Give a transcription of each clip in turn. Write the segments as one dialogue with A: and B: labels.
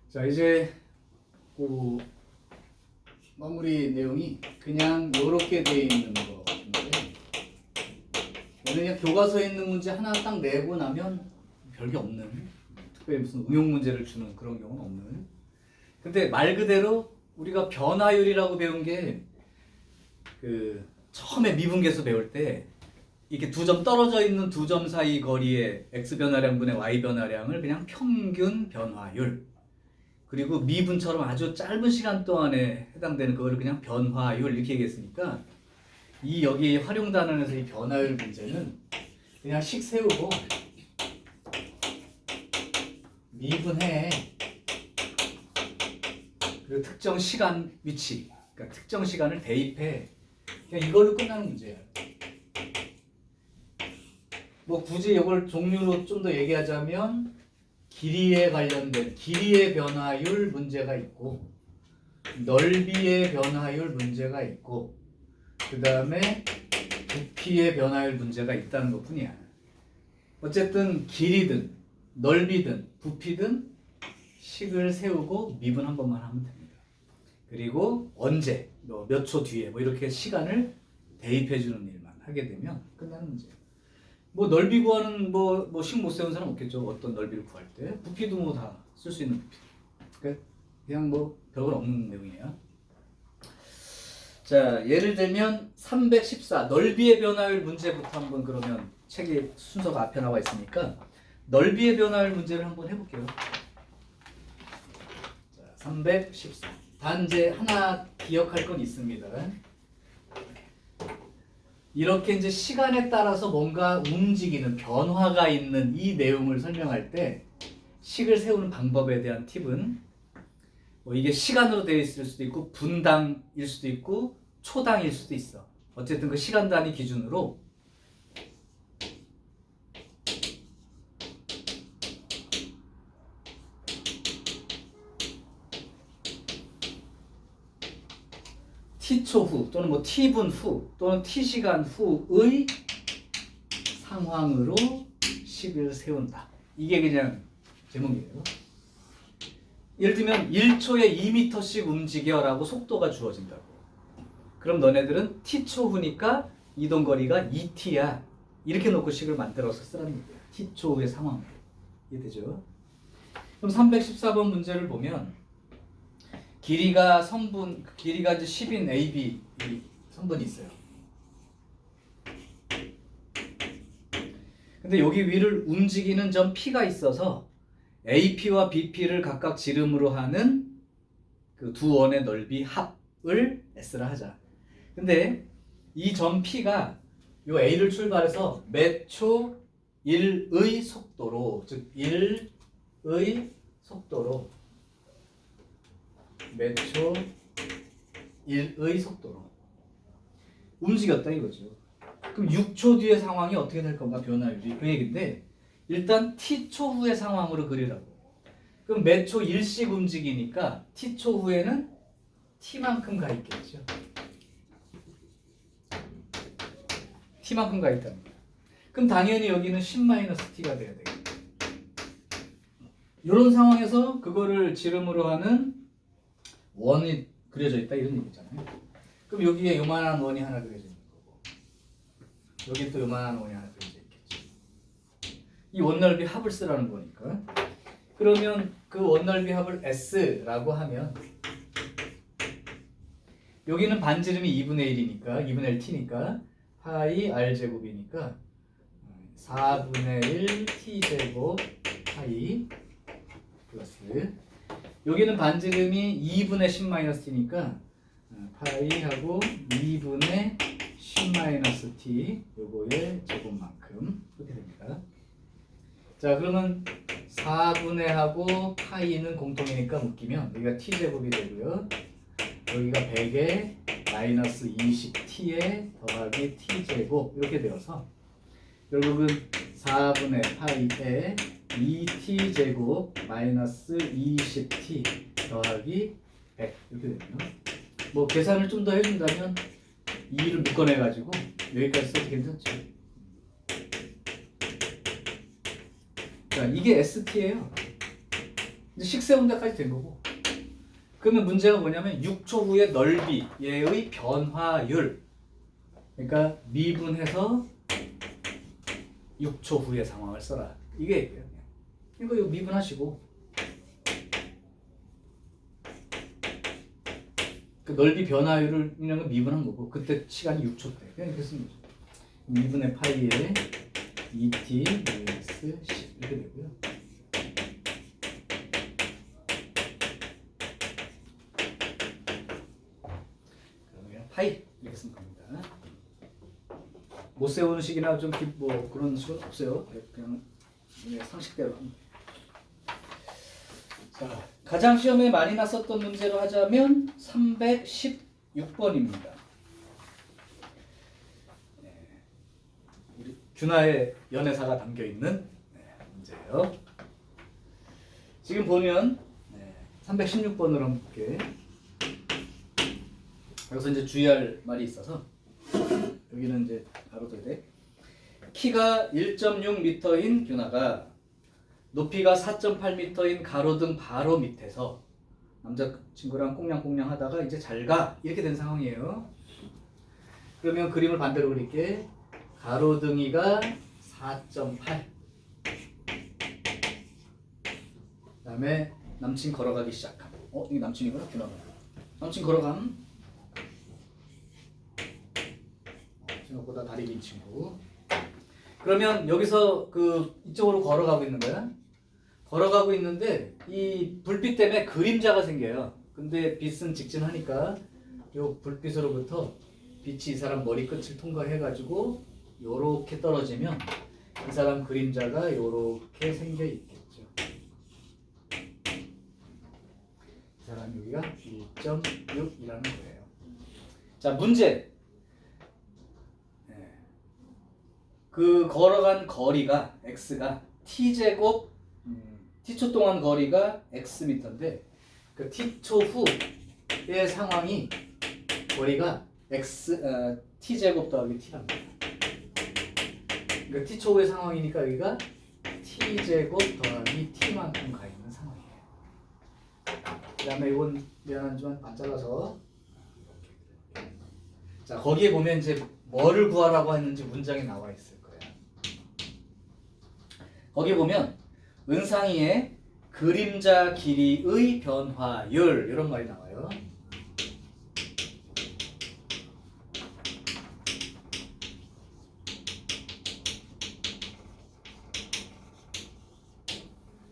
A: 자, 이제 그 마무리 내용이 그냥 이렇게 되어 있는 거 같은데, 그냥 교과서에 있는 문제 하나 딱 내고 나면 별게 없는, 특별히 무슨 응용 문제를 주는 그런 경우는 없는. 근데 말 그대로 우리가 변화율이라고 배운 게 그 처음에 미분계수 배울 때 이렇게 두 점 떨어져 있는 두 점 사이 거리의 x 변화량분의 y 변화량을 그냥 평균 변화율, 그리고 미분처럼 아주 짧은 시간 동안에 해당되는 그거를 그냥 변화율 이렇게 얘기했으니까, 이 여기 활용 단원에서 이 변화율 문제는 그냥 식 세우고 미분해, 그리고 특정 시간 위치, 그러니까 특정 시간을 대입해, 그냥 이걸로 끝나는 문제야. 뭐 굳이 이걸 종류로 좀 더 얘기하자면 길이에 관련된 길이의 변화율 문제가 있고, 넓이의 변화율 문제가 있고, 그 다음에 부피의 변화율 문제가 있다는 것 뿐이야. 어쨌든 길이든 넓이든 부피든 식을 세우고 미분 한 번만 하면 됩니다. 그리고 언제, 몇 초 뒤에 뭐 이렇게 시간을 대입해 주는 일만 하게 되면 끝나는 문제예요. 뭐 넓이 구하는 뭐 식 못 세운 사람 없겠죠. 어떤 넓이를 구할 때. 부피도 뭐 다 쓸 수 있는 부피. 그러니까 그냥 뭐 별건 없는 내용이에요. 자, 예를 들면 314 넓이의 변화율 문제부터 한번, 그러면 책이 순서가 앞에 나와 있으니까 넓이의 변화율 문제를 한번 해볼게요. 자, 314. 단제 하나 기억할 건 있습니다. 이렇게 이제 시간에 따라서 뭔가 움직이는 변화가 있는 이 내용을 설명할 때 식을 세우는 방법에 대한 팁은, 뭐 이게 시간으로 되어 있을 수도 있고 분당일 수도 있고 초당일 수도 있어. 어쨌든 그 시간 단위 기준으로 t초 후 또는 뭐 t분 후 또는 t시간 후의 상황으로 식을 세운다. 이게 그냥 제목이에요. 예를 들면 1초에 2m씩 움직여라고 속도가 주어진다고. 그럼 너네들은 t초 후니까 이동거리가 2t야. 이렇게 놓고 식을 만들어서 쓰라는 거예요. t초 후의 상황. 이해되죠? 그럼 314번 문제를 보면 길이가 이제 10인 AB 이 선분이 있어요. 근데 여기 위를 움직이는 점 P가 있어서 AP와 BP를 각각 지름으로 하는 그 두 원의 넓이 합을 S라 하자. 근데 이 점 P가 요 A를 출발해서 몇 초 1의 속도로, 즉 1의 속도로, 몇 초 1의 속도로 움직였다 이거죠. 그럼 6초 뒤의 상황이 어떻게 될 건가, 변화율이, 그 얘기인데, 일단 t초 후의 상황으로 그리라고. 그럼 몇 초 1씩 움직이니까 t초 후에는 t만큼 가 있겠죠. t만큼 가 있다는 거야. 그럼 당연히 여기는 10-t가 돼야 되겠다. 이런 상황에서 그거를 지름으로 하는 원이 그려져 있다 이런 얘기잖아요. 그럼 여기에 요만한 원이 하나 그려져 있는 거고, 여기 또 요만한 원이 하나 그려져 있겠죠. 이 원넓이 합을 쓰라는 거니까. 그러면 그 원넓이 합을 S라고 하면, 여기는 반지름이 2분의 1이니까 2분의 1 t니까 파이 r 제곱이니까 4분의 1 t 제곱 파이 플러스, 여기는 반지름이 2분의 10-t니까 파이하고 2분의 10-t 요거의 제곱만큼, 이렇게 됩니다. 자, 그러면 4분의 하고 파이는 공통이니까 묶이면 여기가 t제곱이 되고요. 여기가 100에 마이너스 20t에 더하기 t제곱, 이렇게 되어서 결국은 4분의 파이에 2t제곱 마이너스 20t 더하기 100, 이렇게 되네요. 뭐 계산을 좀 더 해준다면 2를 묶어내가지고 여기까지 써도 괜찮죠. 자, 이게 ST예요. 식 세운 데까지 된 거고. 그러면 문제가 뭐냐면 6초 후의 넓이 얘의 변화율. 그러니까 미분해서 6초 후의 상황을 써라. 이게 얘기예요. 이거 미분하시고 그 넓이 변화율을 이런 거 미분한 거고 그때 시간이 6초 때 그냥 이렇게 쓰는 거죠. 2분의 파이에 2t 마이너스 10 이렇게 되고요. 그러면 파이 이렇게 쓰면 됩니다. 못 세우는 식이나 좀 뭐 그런 식은 없어요. 그냥 상식대로 합니다. 자, 가장 시험에 많이 났었던 문제로 하자면 316번입니다. 우리 균화의 연애사가 담겨 있는 문제예요. 지금 보면 316번으로 한번 볼게요. 여기서 이제 주의할 말이 있어서 여기는 이제 바로 둬야 돼. 키가 1.6m인 균화가 높이가 4.8m인 가로등 바로 밑에서 남자친구랑 꽁냥꽁냥 하다가 이제 잘 가 이렇게 된 상황이에요. 그러면 그림을 반대로 그릴게. 가로등이가 4.8 그 다음에 남친 걸어가기 시작함. 이게 남친이구나. 균화가 남친 걸어감. 생각보다 다리 긴 친구. 그러면 여기서 이쪽으로 걸어가고 있는 거야. 걸어가고 있는데 이 불빛 때문에 그림자가 생겨요. 근데 빛은 직진하니까 요 불빛으로부터 빛이 이 사람 머리끝을 통과해가지고 요렇게 떨어지면 이 사람 그림자가 요렇게 생겨 있겠죠. 이 사람 여기가 1.6이라는 거예요. 자, 문제. 그 걸어간 거리가 x가 t제곱 t초 동안 거리가 x미터인데 그 t초 후의 상황이 거리가 t제곱 더하기 t랍니다. 그러니까 t초 후의 상황이니까 여기가 t제곱 더하기 t만큼 가 있는 상황이에요. 그 다음에 이건 미안하지만 안 잘라서 자, 거기에 보면 이제 뭐를 구하라고 했는지 문장이 나와 있을 거예요. 거기 보면 은상이의 그림자 길이의 변화율 이런 말이 나와요.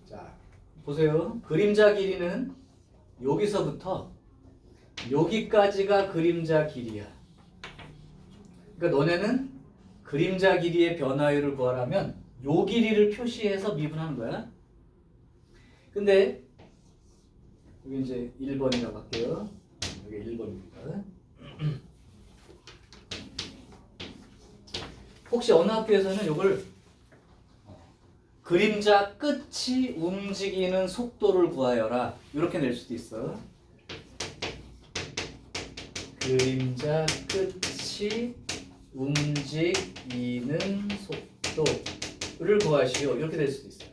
A: 자, 보세요. 그림자 길이는 여기서부터 여기까지가 그림자 길이야. 그러니까 너네는 그림자 길이의 변화율을 구하라면 요 길이를 표시해서 미분하는 거야. 근데 여기 이제 1번이라고 할게요. 여기 1번입니다. 혹시 어느 학교에서는 이걸 그림자 끝이 움직이는 속도를 구하여라 이렇게 낼 수도 있어. 그림자 끝이 움직이는 속도를 구하시오 이렇게 될 수도 있어요.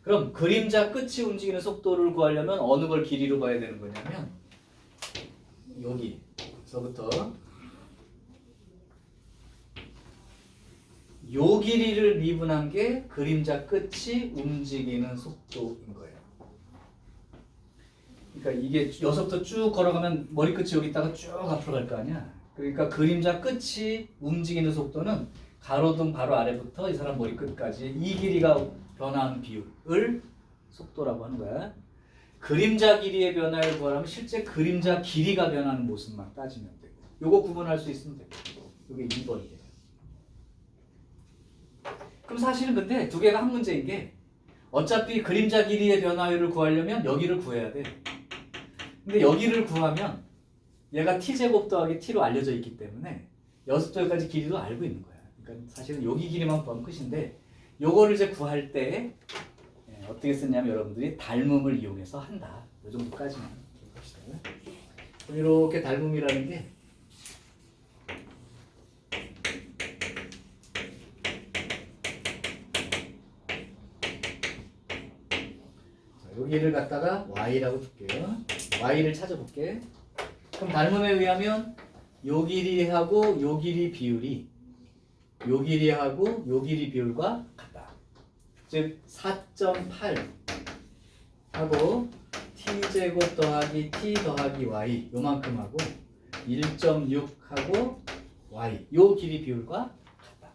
A: 그럼 그림자 끝이 움직이는 속도를 구하려면 어느 걸 길이로 봐야 되는 거냐면 여기서부터 요 길이를 미분한 게 그림자 끝이 움직이는 속도인 거예요. 그러니까 이게 여기서부터 쭉 걸어가면 머리끝이 여기 있다가 쭉 앞으로 갈 거 아니야. 그러니까 그림자 끝이 움직이는 속도는 가로등 바로 아래부터 이 사람 머리끝까지 이 길이가 변화하는 비율을 속도라고 하는 거야. 그림자 길이의 변화를 구하려면 실제 그림자 길이가 변하는 모습만 따지면 되고 요거 구분할 수 있으면 되고 요게 2번이에요. 그럼 사실은 근데 두 개가 한 문제인 게 어차피 그림자 길이의 변화율을 구하려면 여기를 구해야 돼. 근데 여기를 구하면 얘가 t제곱 더하기 t로 알려져 있기 때문에 여기까지 길이도 알고 있는 거야. 그러니까 사실은 여기 길이만 구하면 끝인데 요거를 이제 구할 때 어떻게 쓰냐면 여러분들이 닮음을 이용해서 한다. 요 정도까지만 봅시다. 이렇게 닮음이라는 게 여기를 갖다가 y라고 둘게요. y를 찾아볼게. 그럼 닮음에 의하면 요 길이하고 요 길이 비율이 요 길이하고 요 길이 비율과 같다. 즉 4.8 하고 t제곱 더하기 t 더하기 y 요만큼 하고 1.6 하고 y 요 길이 비율과 같다.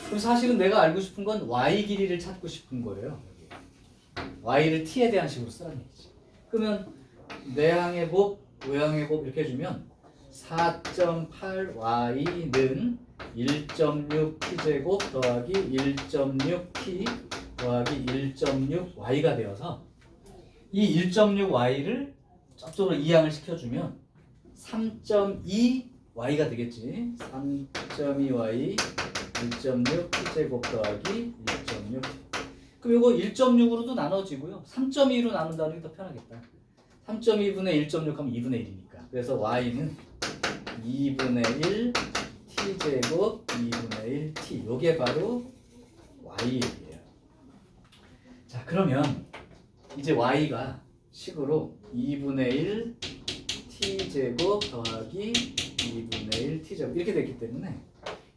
A: 그럼 사실은 내가 알고 싶은 건 y 길이를 찾고 싶은 거예요. y를 t에 대한 식으로 쓰라는 얘기지. 그러면 내항의 곱, 외항의 곱 이렇게 해주면 4.8y는 1.6t제곱 더하기 1.6t 더하기 1.6y가 되어서 이 1.6y를 저쪽으로 이항을 시켜주면 3.2y가 되겠지. 3.2y 1.6t제곱 더하기 1.6t. 그럼 이거 1.6으로도 나눠지고요. 3.2로 나눈다는 게 더 편하겠다. 3.2분의 1.6 하면 2분의 1이니까. 그래서 y는 2분의 1 t제곱 2분의 1 t. 요게 바로 y예요. 자, 그러면 이제 y가 식으로 2분의 1 t제곱 더하기 2분의 1 t제곱 이렇게 됐기 때문에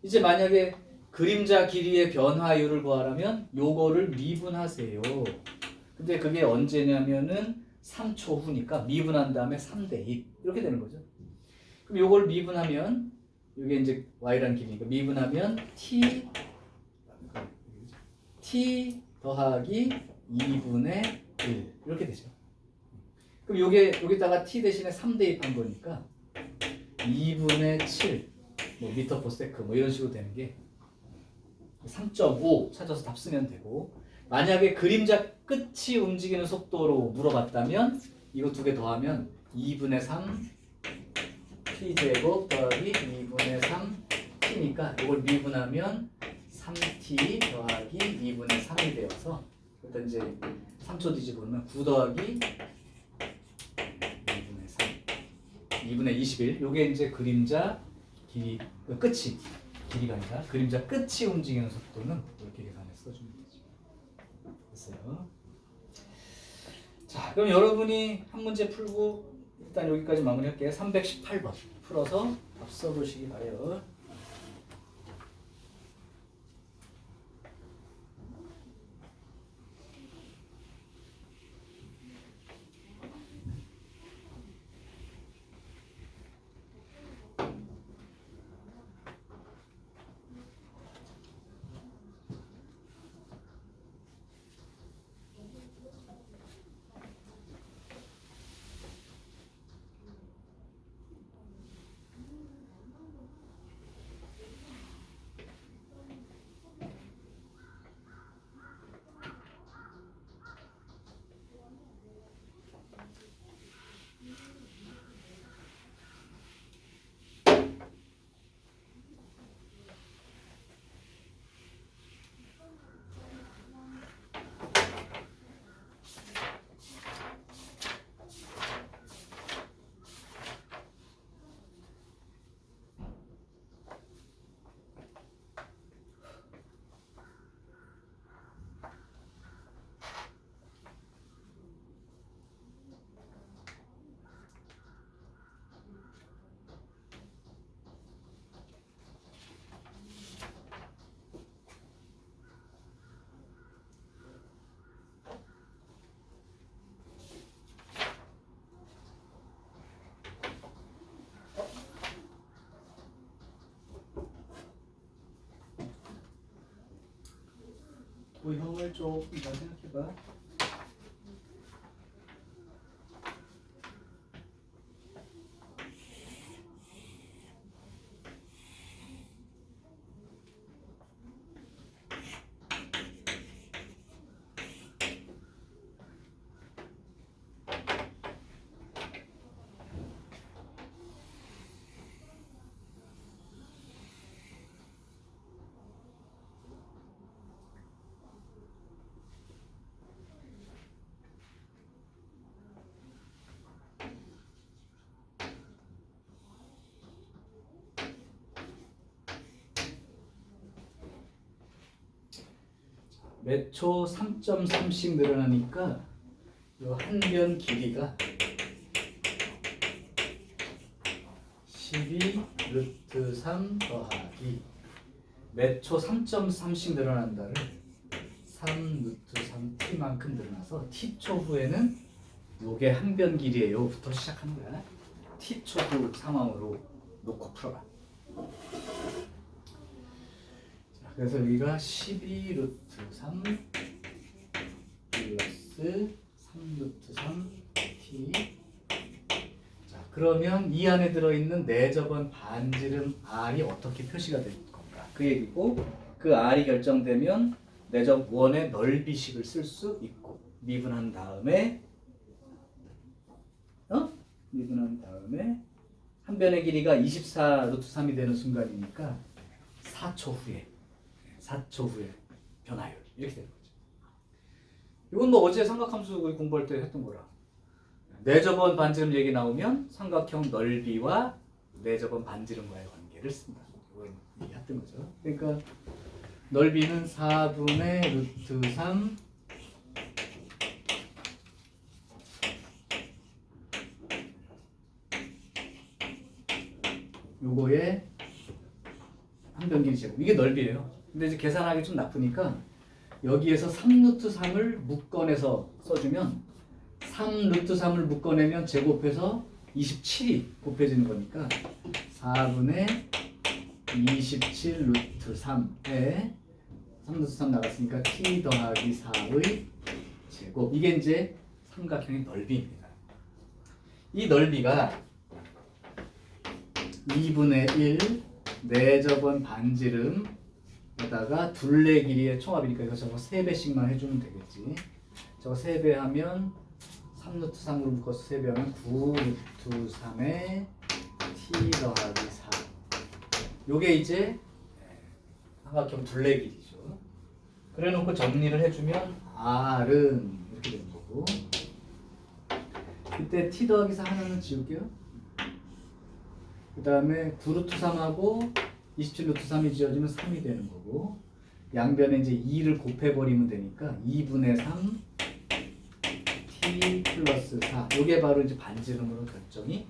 A: 이제 만약에 그림자 길이의 변화율을 구하려면 요거를 미분하세요. 근데 그게 언제냐면은 3초 후니까 미분한 다음에 3대 2 이렇게 되는 거죠. 그럼 요걸 미분하면 이게 이제 y라는 길이니까 미분하면 t 더하기 2분의 1 이렇게 되죠. 그럼 요게 여기다가 t 대신에 3 대입한 거니까 2분의 7 뭐 미터 퍼 세컨 뭐 이런 식으로 되는 게 3.5 찾아서 답 쓰면 되고, 만약에 그림자 끝이 움직이는 속도로 물어봤다면 이거 두 개 더하면 2분의 3 t제곱 더하기 2분의 3 t니까 이걸 미분하면 3t 더하기 2분의 3이 되어서 일단 이제 3초 뒤집으면 9 더하기 2분의 3 2분의 21 요게 이제 그림자 길이 끝이 길이가 아니라 그림자 끝이 움직이는 속도는 이렇게 계산해서 써주면 되죠. 됐어요. 자, 그럼 여러분이 한 문제 풀고 일단 여기까지 마무리할게요. 318번 풀어서 답 써보시기 바래요. 도형을 조금 더 생각해봐. 몇 초 3.3씩 늘어나니까 요 한 변 길이가 12 루트 3 더하기 몇 초 3.3씩 늘어난다를 3 루트 3t만큼 늘어나서 t초 후에는 요게 한 변 길이에요부터 시작하는 거야. t초 후 상황으로 놓고 풀어봐. 자, 그래서 여기가 12 루트 3 플러스 3 루트 3t. 자, 그러면 이 안에 들어있는 내접원 반지름 r이 어떻게 표시가 될 건가? 그 얘기고, 그 r이 결정되면 내접 원의 넓이식을 쓸 수 있고, 미분한 다음에 미분한 다음에 한 변의 길이가 24 루트 3이 되는 순간이니까 4초 후에 변화율 이렇게 되는 거죠. 이건 뭐 어제 삼각함수 공부할 때 했던 거라. 내접원 반지름 얘기 나오면 삼각형 넓이와 내접원 반지름과의 관계를 쓴다. 이걸 얘기했던 거죠. 그러니까 넓이는 4분의 루트 3 요거의 한 변 길이 제곱. 이게 넓이에요. 근데 이제 계산하기 좀 나쁘니까 여기에서 3 루트 3을 묶어내서 써주면 3 루트 3을 묶어내면 제곱해서 27이 곱해지는 거니까 4분의 27 루트 3에 3 루트 3 나갔으니까 t 더하기 4의 제곱. 이게 이제 삼각형의 넓이입니다. 이 넓이가 2분의 1 내접원 반지름에다가 둘레 길이의 총합이니까 이거 저거 3배씩만 해주면 되겠지. 저거 3배 하면 3 루트 3으로 묶어서 3배 하면 9 루트 3에 t 더하기 4. 요게 이제 삼각형 둘레 길이죠. 그래 놓고 정리를 해주면 r은 이렇게 되는 거고, 이때 t 더하기 4 하나는 지울게요. 그 다음에 9 루트 3하고 27 루트 3이 지어지면 3이 되는 거고, 양변에 이제 2를 곱해버리면 되니까 2분의 3 t 플러스 4. 이게 바로 이제 반지름으로 결정이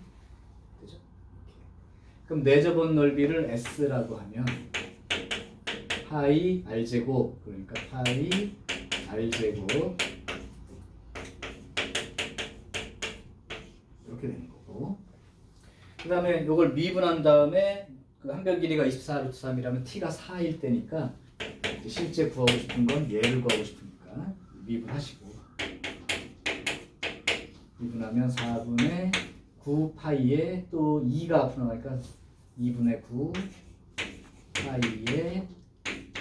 A: 되죠. 그럼 내접원 넓이를 s라고 하면 파이 r제곱, 그러니까 파이 r제곱 이렇게 되는 거고, 그 다음에 이걸 미분한 다음에 그 한 변 길이가 24 루트 3이라면 t가 4일 때니까 실제 구하고 싶은 건 얘를 구하고 싶으니까 미분하시고, 미분하면 4분의 9 파이에 또 2가 앞으로 나가니까 2분의 9 파이에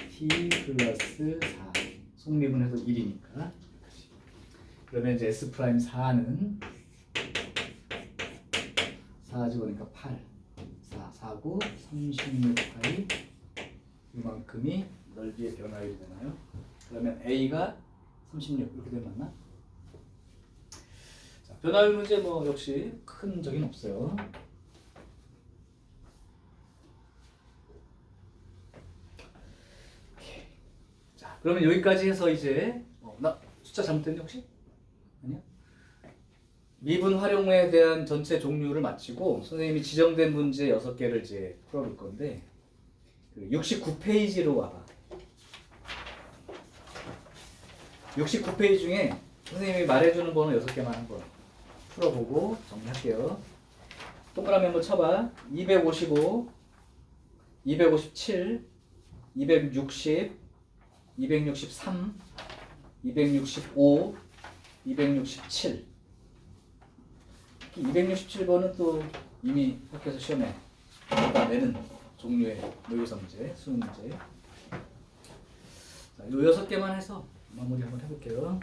A: t 플러스 4. 속미분해서 1이니까. 그러면 이제 s 프라임 4는 4제곱이니까 8. 4고 36파이. 이만큼이 넓이의 변화율이 되나요? 그러면 a가 36 이렇게 되면 맞나? 자, 변화율 문제 뭐 역시 큰 적은 없어요. 오케이. 자, 그러면 여기까지 해서 이제 나 숫자 잘못됐니 혹시? 아니야? 미분 활용에 대한 전체 종류를 마치고 선생님이 지정된 문제 6개를 이제 풀어볼 건데, 69페이지로 와봐. 69페이지 중에 선생님이 말해주는 번호 6개만 한번 풀어보고 정리할게요. 동그라미 한번 쳐봐. 255, 257, 260, 263, 265, 267. 267번은 또 이미 학교에서 시험에 내는 종류의 모의고사 문제, 수능 문제. 자, 요 6개만 해서 마무리 한번 해볼게요.